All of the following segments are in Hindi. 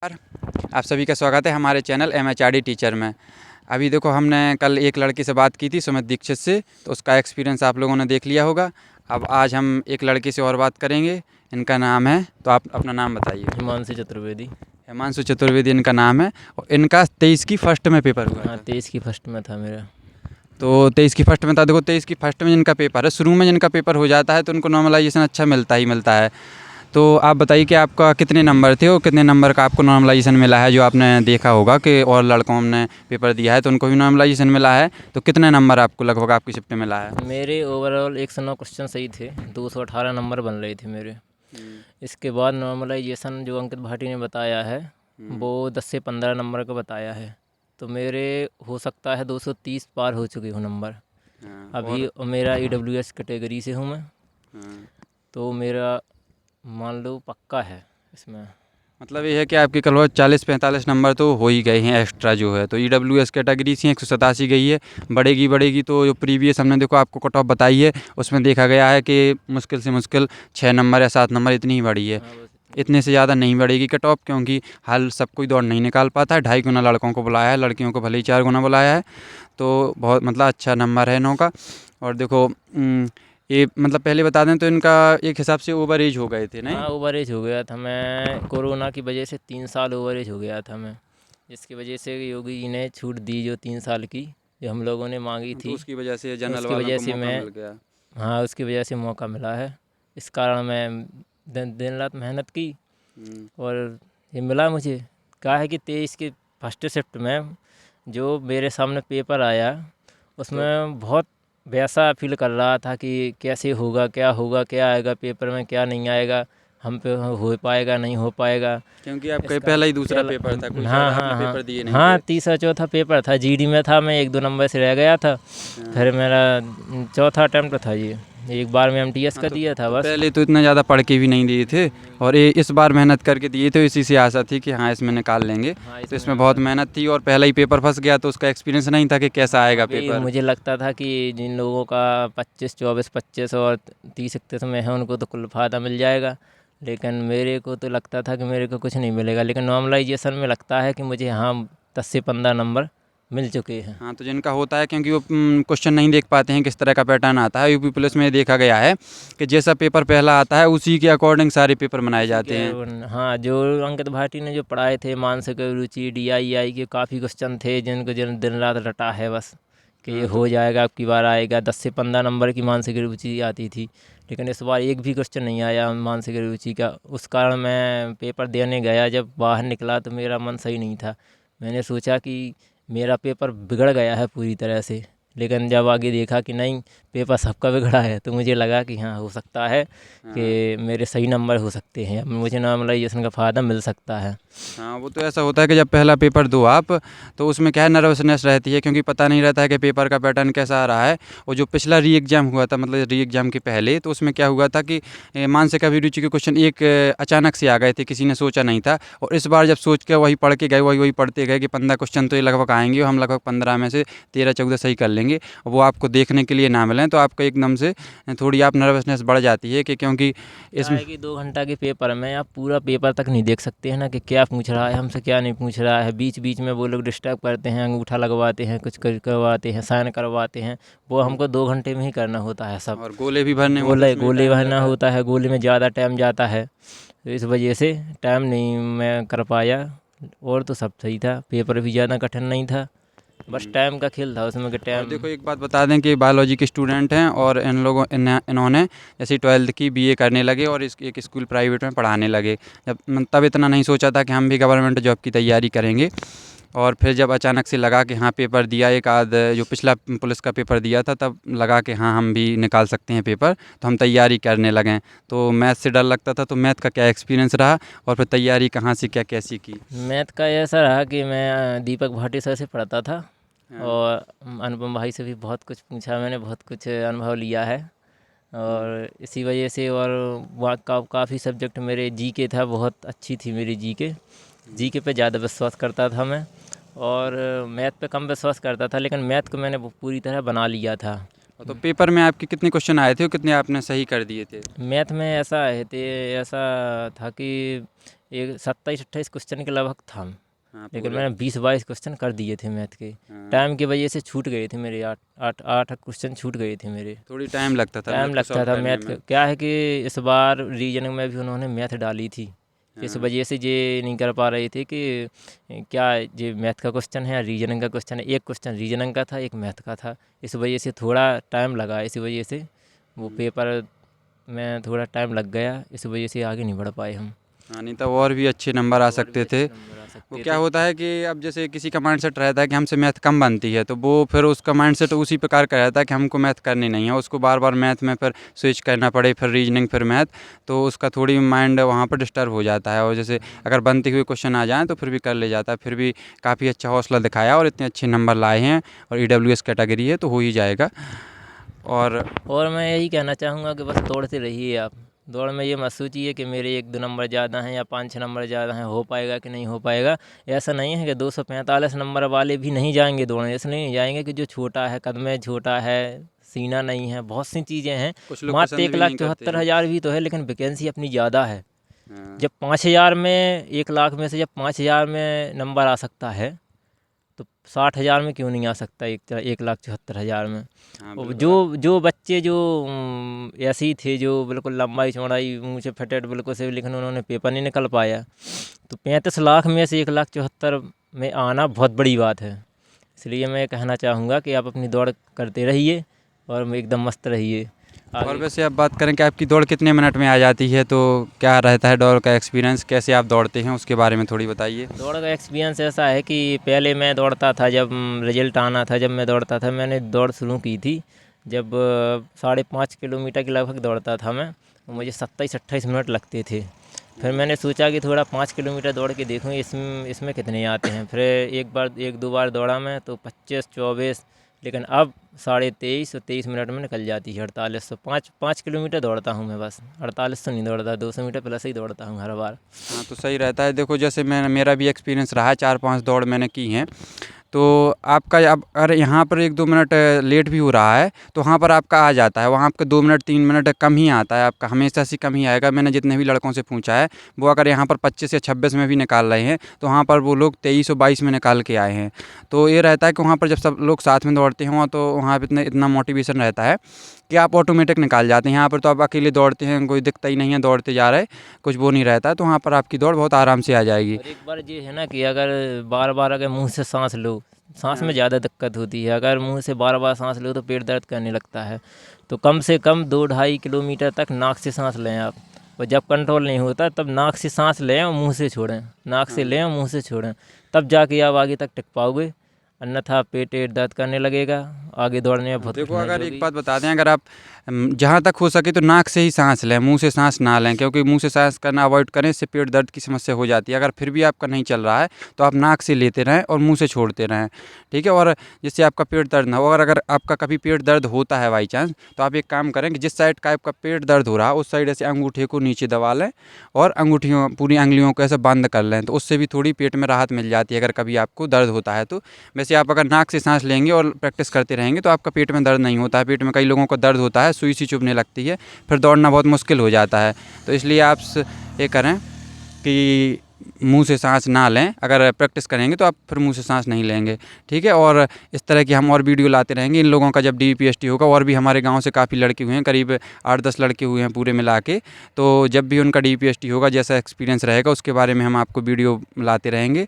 आप सभी का स्वागत है हमारे चैनल MHRD टीचर में। अभी देखो, हमने कल एक लड़की से बात की थी, सुमित दीक्षित से, तो उसका एक्सपीरियंस आप लोगों ने देख लिया होगा। अब आज हम एक लड़की से और बात करेंगे। इनका नाम है, तो आप अपना नाम बताइए। हिमांशु चतुर्वेदी। हिमांशु चतुर्वेदी इनका नाम है। और इनका 23 की फर्स्ट में पेपर हुआ हाँ, था। 23 की फर्स्ट में था मेरा। तो 23 की फर्स्ट में था। देखो, 23 की फर्स्ट में जिनका पेपर है, शुरू में जिनका पेपर हो जाता है तो उनको नॉर्मलाइजेशन अच्छा मिलता ही मिलता है। तो आप बताइए कि आपका कितने नंबर थे और कितने नंबर का आपको नॉर्मलाइजेशन मिला है। जो आपने देखा होगा कि और लड़कों ने पेपर दिया है तो उनको भी नॉर्मलाइजेशन मिला है, तो कितने नंबर आपको लगभग आपकी शिफ्ट में मिला है? मेरे ओवरऑल 109 क्वेश्चन सही थे, 218 नंबर बन रहे थे मेरे। इसके बाद नॉर्मलाइजेशन जो अंकित भाटी ने बताया है वो 10 से 15 नंबर का बताया है। तो मेरे हो सकता है 230 पार हो चुके हूँ नंबर। अभी मेरा EWS कैटेगरी से हूँ मैं, तो मेरा मान लो पक्का है इसमें। मतलब ये है कि आपके कल 40-45 नंबर तो हो ही गए हैं एक्स्ट्रा जो है। तो EWS कैटेगरी से 187 गई है। बढ़ेगी तो जो प्रीवियस हमने देखो आपको कट ऑफ बताई है, उसमें देखा गया है कि मुश्किल से मुश्किल 6 नंबर या 7 नंबर इतनी ही बढ़ी है। हाँ, बस इतने से ज़्यादा नहीं बढ़ेगी कट ऑफ, क्योंकि हाल सब कोई दौड़ नहीं निकाल पाता है। 2.5 गुना लड़कों को बुलाया है, लड़कियों को भले ही 4 गुना बुलाया है। तो बहुत मतलब अच्छा नंबर है इनों का। और देखो, ये मतलब पहले बता दें तो इनका एक हिसाब से ओवर एज हो गए थे, नहीं? हाँ, ओवर एज हो गया था मैं। कोरोना की वजह से 3 साल ओवर एज हो गया था मैं, जिसकी वजह से योगी जी ने छूट दी जो 3 साल की, जो हम लोगों ने मांगी तो थी। उसकी वजह से जनरल उसकी वालों वजह को से मौका मैं, मिल गया। हाँ, उसकी वजह से मौका मिला है। इस कारण मैं दिन रात मेहनत की और ये मिला मुझे। क्या है कि 23 के फर्स्ट शिफ्ट में जो मेरे सामने पेपर आया, तो उसमें बहुत वैसा फील कर रहा था कि कैसे होगा, क्या आएगा पेपर में, क्या नहीं आएगा, हम पे हो पाएगा नहीं हो पाएगा। क्योंकि आपका ये इसका पहला ही दूसरा पहला, पेपर था, कोई हाँ ज़्यादा हाँ आपने हाँ पेपर दिए नहीं हाँ, थे। तीसरा चौथा पेपर था। GD में था मैं, 1-2 नंबर से रह गया था। हाँ। फिर मेरा चौथा अटैम्प्ट था ये। एक बार में MTS हाँ, का दिया था तो बस। पहले तो इतना ज़्यादा पढ़ के भी नहीं दिए थे, और ये इस बार मेहनत करके दिए थे। इसी से आशा थी कि हाँ, इसमें निकाल लेंगे। हाँ, तो इसमें इसमें आशा बहुत थी। मेहनत थी, और पहला ही पेपर फंस गया तो उसका एक्सपीरियंस नहीं था कि कैसा हाँ, आएगा वही पेपर। मुझे लगता था कि जिन लोगों का 25 और 30-31 में है उनको तो कुल फ़ायदा मिल जाएगा, लेकिन मेरे को तो लगता था कि मेरे को कुछ नहीं मिलेगा। लेकिन नॉर्मलाइजेशन में लगता है कि मुझे, हाँ, 10 से 15 नंबर मिल चुके हैं। हाँ, तो जिनका होता है, क्योंकि वो क्वेश्चन नहीं देख पाते हैं किस तरह का पैटर्न आता है। यूपी पुलिस में देखा गया है कि जैसा पेपर पहला आता है उसी के अकॉर्डिंग सारे पेपर बनाए उसी जाते हैं। के हाँ, जो अंकित भाटी ने जो पढ़ाए थे, मानसिक रुचि, DII के काफ़ी क्वेश्चन थे जिनको दिन रात रटा है बस कि ये हाँ, तो हो जाएगा, अब की बार आएगा। 10 से 15 नंबर की मानसिक रुचि आती थी, लेकिन इस बार एक भी क्वेश्चन नहीं आया मानसिक रुचि का। उस कारण मैं पेपर देने गया, जब बाहर निकला तो मेरा मन सही नहीं था। मैंने सोचा कि मेरा पेपर बिगड़ गया है पूरी तरह से, लेकिन जब आगे देखा कि नहीं, पेपर सबका बिगड़ा है, तो मुझे लगा कि हाँ, हो सकता है हाँ। कि मेरे सही नंबर हो सकते हैं, अब मुझे नॉर्मलाइजेशन का फ़ायदा मिल सकता है। हाँ, वो तो ऐसा होता है कि जब पहला पेपर दो आप, तो उसमें क्या है, नर्वसनेस रहती है, क्योंकि पता नहीं रहता है कि पेपर का पैटर्न कैसा आ रहा है। और जो पिछला री एग्ज़ाम हुआ था, मतलब री एग्ज़ाम के पहले, तो उसमें क्या हुआ था कि मानसिक अभिरुचि के क्वेश्चन एक अचानक से आ गए थे, किसी ने सोचा नहीं था। और इस बार जब सोच के वही पढ़ के गए, वही पढ़ते गए कि 15 क्वेश्चन तो ये लगभग आएंगे, और हम लगभग 15 में से 13-14 सही कर लेंगे। और वो आपको देखने के लिए ना मिलें तो आपको एकदम से थोड़ी आप नर्वसनेस बढ़ जाती है, कि क्योंकि क्या इसमें है कि 2 घंटा के पेपर में आप पूरा पेपर तक नहीं देख सकते हैं ना, कि क्या पूछ रहा है हमसे, क्या नहीं पूछ रहा है। बीच बीच में वो लोग डिस्टर्ब करते हैं, अंगूठा लगवाते हैं, कुछ करवाते हैं, साइन करवाते हैं। वो हमको 2 घंटे में ही करना होता है सब। और गोले भी भरने होते हैं, गोले उसमें भी गोले टाइम भरना जाता है। होता है, गोले में ज़्यादा टाइम जाता है, तो इस वजह से टाइम नहीं मैं कर पाया। और तो सब सही था, पेपर भी ज़्यादा कठिन नहीं था, बस टाइम का खेल था उसमें कि और टाइम। देखो, एक बात बता दें कि बायोलॉजी के स्टूडेंट हैं, और इन्होंने जैसे 12th की BA करने लगे और एक स्कूल प्राइवेट में पढ़ाने लगे। तब इतना नहीं सोचा था कि हम भी गवर्नमेंट जॉब की तैयारी करेंगे। और फिर जब अचानक से लगा कि हाँ, पेपर दिया, एक आध जो पिछला पुलिस का पेपर दिया था, तब लगा कि हाँ, हम भी निकाल सकते हैं पेपर, तो हम तैयारी करने लगे। तो मैथ से डर लगता था, तो मैथ का क्या एक्सपीरियंस रहा, और फिर तैयारी कहाँ से क्या कैसी की? मैथ का ऐसा रहा कि मैं दीपक भाटी सर से पढ़ता था, हाँ। और अनुपम भाई से भी बहुत कुछ पूछा मैंने, बहुत कुछ अनुभव लिया है। और इसी वजह से, और वहाँ काफ़ी सब्जेक्ट मेरे GK था, बहुत अच्छी थी मेरी GK पे ज़्यादा विश्वास करता था मैं, और मैथ पे कम विश्वास करता था, लेकिन मैथ को मैंने पूरी तरह बना लिया था। तो पेपर में आपके कितने क्वेश्चन आए थे और कितने आपने सही कर दिए थे? मैथ में ऐसा था कि एक 27-28 क्वेश्चन के लगभग था, हाँ, लेकिन पूरे। मैंने 20-22 क्वेश्चन कर दिए थे मैथ के। हाँ। टाइम की वजह से छूट गए थे मेरे, 8 क्वेश्चन छूट गए थे मेरे। थोड़ी टाइम लगता था टाइम मैथ को लगता सॉल्व था करने मैथ में। क्या है कि इस बार रीजनिंग में भी उन्होंने मैथ डाली थी, इस हाँ। वजह से ये नहीं कर पा रहे थे कि क्या ये मैथ का क्वेश्चन है या रीजनिंग का क्वेश्चन है। एक क्वेश्चन रीजनिंग का था, एक मैथ का था, इस वजह से थोड़ा टाइम लगा, इस वजह से वो पेपर में थोड़ा टाइम लग गया, इस वजह से आगे नहीं बढ़ पाए हम। हाँ, नहीं तो और भी अच्छे नंबर आ और सकते भी थे। अच्छे नंबर आ वो सकते क्या थे। होता है कि अब जैसे किसी का माइंडसेट रहता है कि हमसे मैथ कम बनती है, तो वो फिर उसका माइंडसेट उसी प्रकार का रहता है कि हमको मैथ करनी नहीं है, उसको बार बार मैथ में फिर स्विच करना पड़े, फिर रीजनिंग फिर मैथ, तो उसका थोड़ी माइंड वहाँ पर डिस्टर्ब हो जाता है। और जैसे अगर बनते हुए क्वेश्चन आ जाएँ तो फिर भी कर ले जाता है। फिर भी काफ़ी अच्छा हौसला दिखाया और इतने अच्छे नंबर लाए हैं, और EWS कैटेगरी है तो हो ही जाएगा। और मैं यही कहना चाहूँगा कि बस दौड़ते रहिए आप। दौड़ में ये मत सोचिए कि मेरे 1-2 नंबर ज़्यादा हैं या 5-6 नंबर ज़्यादा हैं, हो पाएगा कि नहीं हो पाएगा। ऐसा नहीं है कि 245 नंबर वाले भी नहीं जाएंगे दौड़ने, इसलिए नहीं जाएंगे कि जो छोटा है, कद में छोटा है, सीना नहीं है, बहुत सी चीज़ें हैं। कुछ लोग मात्र पसंद भी नहीं करते हैं। 1,74,000 भी तो है, लेकिन वैकेंसी अपनी ज़्यादा है। हाँ। जब 5,000 में, 1 लाख में से जब 5,000 में नंबर आ सकता है, तो 60,000 में क्यों नहीं आ सकता, 1,74,000 में। हाँ, और बिल्कुल जो बच्चे जो ऐसे ही थे, जो बिल्कुल लंबाई चौड़ाई मुँह से फटेड बिल्कुल से, लेकिन उन्होंने पेपर नहीं निकल पाया। तो 35 लाख में से 1,74,000 में आना बहुत बड़ी बात है। इसलिए मैं कहना चाहूँगा कि आप अपनी दौड़ करते रहिए और एकदम मस्त रहिए। और वैसे आप बात करें कि आपकी दौड़ कितने मिनट में आ जाती है, तो क्या रहता है दौड़ का एक्सपीरियंस, कैसे आप दौड़ते हैं उसके बारे में थोड़ी बताइए? दौड़ का एक्सपीरियंस ऐसा है कि पहले मैं दौड़ता था, जब रिजल्ट आना था, जब मैं दौड़ता था, मैंने दौड़ शुरू की थी जब 5.5 किलोमीटर के लगभग दौड़ता था मैं, और मुझे 27-28 मिनट लगते थे। फिर मैंने सोचा कि थोड़ा 5 किलोमीटर दौड़ के देखूँ इसमें कितने आते हैं। फिर एक दो बार दौड़ा मैं तो 25-24, लेकिन अब 23.5 और 23 मिनट में निकल जाती है 48। 5 किलोमीटर दौड़ता हूँ मैं, बस 48 तो नहीं दौड़ता, 200 मीटर प्लस ही दौड़ता हूँ हर बार। हाँ, तो सही रहता है। देखो जैसे मेरा भी एक्सपीरियंस रहा है, 4-5 दौड़ मैंने की हैं। तो आपका अब अगर यहाँ पर 1-2 मिनट लेट भी हो रहा है तो वहाँ पर आपका आ जाता है, वहाँ आपका 2 मिनट 3 मिनट कम ही आता है, आपका हमेशा से कम ही आएगा। मैंने जितने भी लड़कों से पूछा है, वो अगर यहाँ पर 25 या 26 में भी निकाल रहे हैं तो वहाँ पर वो लोग 23 और 22 में निकाल के आए हैं। तो ये रहता है कि वहाँ पर जब सब लोग साथ में दौड़ते हों तो वहाँ पर इतना मोटिवेशन रहता है कि आप ऑटोमेटिक निकाल जाते हैं। यहाँ पर तो आप अकेले दौड़ते हैं, कोई दिखता ही नहीं है, दौड़ते जा रहे, कुछ वो नहीं रहता, तो वहाँ पर आपकी दौड़ बहुत आराम से आ जाएगी। और एक बार ये है ना कि अगर बार बार अगर मुंह से सांस लो, सांस में ज़्यादा दिक्कत होती है। अगर मुंह से बार बार सांस लो तो पेट दर्द करने लगता है। तो कम से कम 2-2.5 किलोमीटर तक नाक से सांस लें आप, और जब कंट्रोल नहीं होता तब नाक से सांस लें और मुंह से छोड़ें, नाक से लें और मुंह से छोड़ें, तब जाके आप आगे तक टिक पाओगे। अन्यथा पेट दर्द करने लगेगा, आगे दौड़ने में बहुत देखो कठिनाई अगर एक होगी। बात बता दें, अगर आप जहाँ तक हो सके तो नाक से ही सांस लें, मुंह से सांस ना लें, क्योंकि मुंह से सांस करना अवॉइड करें, इससे पेट दर्द की समस्या हो जाती है। अगर फिर भी आपका नहीं चल रहा है तो आप नाक से लेते रहें और मुंह से छोड़ते रहें, ठीक है। और जिससे आपका पेट दर्द ना हो। और अगर आपका कभी पेट दर्द होता है बाई चांस, तो आप एक काम करें कि जिस साइड का आपका पेट दर्द हो रहा है उस साइड ऐसे अंगूठे को नीचे दबा लें और अंगूठियों पूरी अंगुलियों को ऐसे बंद कर लें, तो उससे भी थोड़ी पेट में राहत मिल जाती है अगर कभी आपको दर्द होता है तो। वैसे आप अगर नाक से सांस लेंगे और प्रैक्टिस करते रहेंगे तो आपका पेट में दर्द नहीं होता है। पेट में कई लोगों को दर्द होता है, सुई सी चुभने लगती है, फिर दौड़ना बहुत मुश्किल हो जाता है। तो इसलिए आप ये करें कि मुंह से सांस ना लें। अगर प्रैक्टिस करेंगे तो आप फिर मुंह से सांस नहीं लेंगे, ठीक है। और इस तरह की हम और वीडियो लाते रहेंगे। इन लोगों का जब DPST होगा, और भी हमारे गांव से काफ़ी लड़के हुए हैं, करीब 8-10 लड़के हुए हैं पूरे मिला के। तो जब भी उनका DPST होगा, जैसा एक्सपीरियंस रहेगा उसके बारे में हम आपको वीडियो लाते रहेंगे।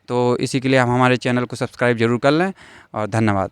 तो इसी के लिए हम हमारे चैनल को सब्सक्राइब ज़रूर कर लें, और धन्यवाद।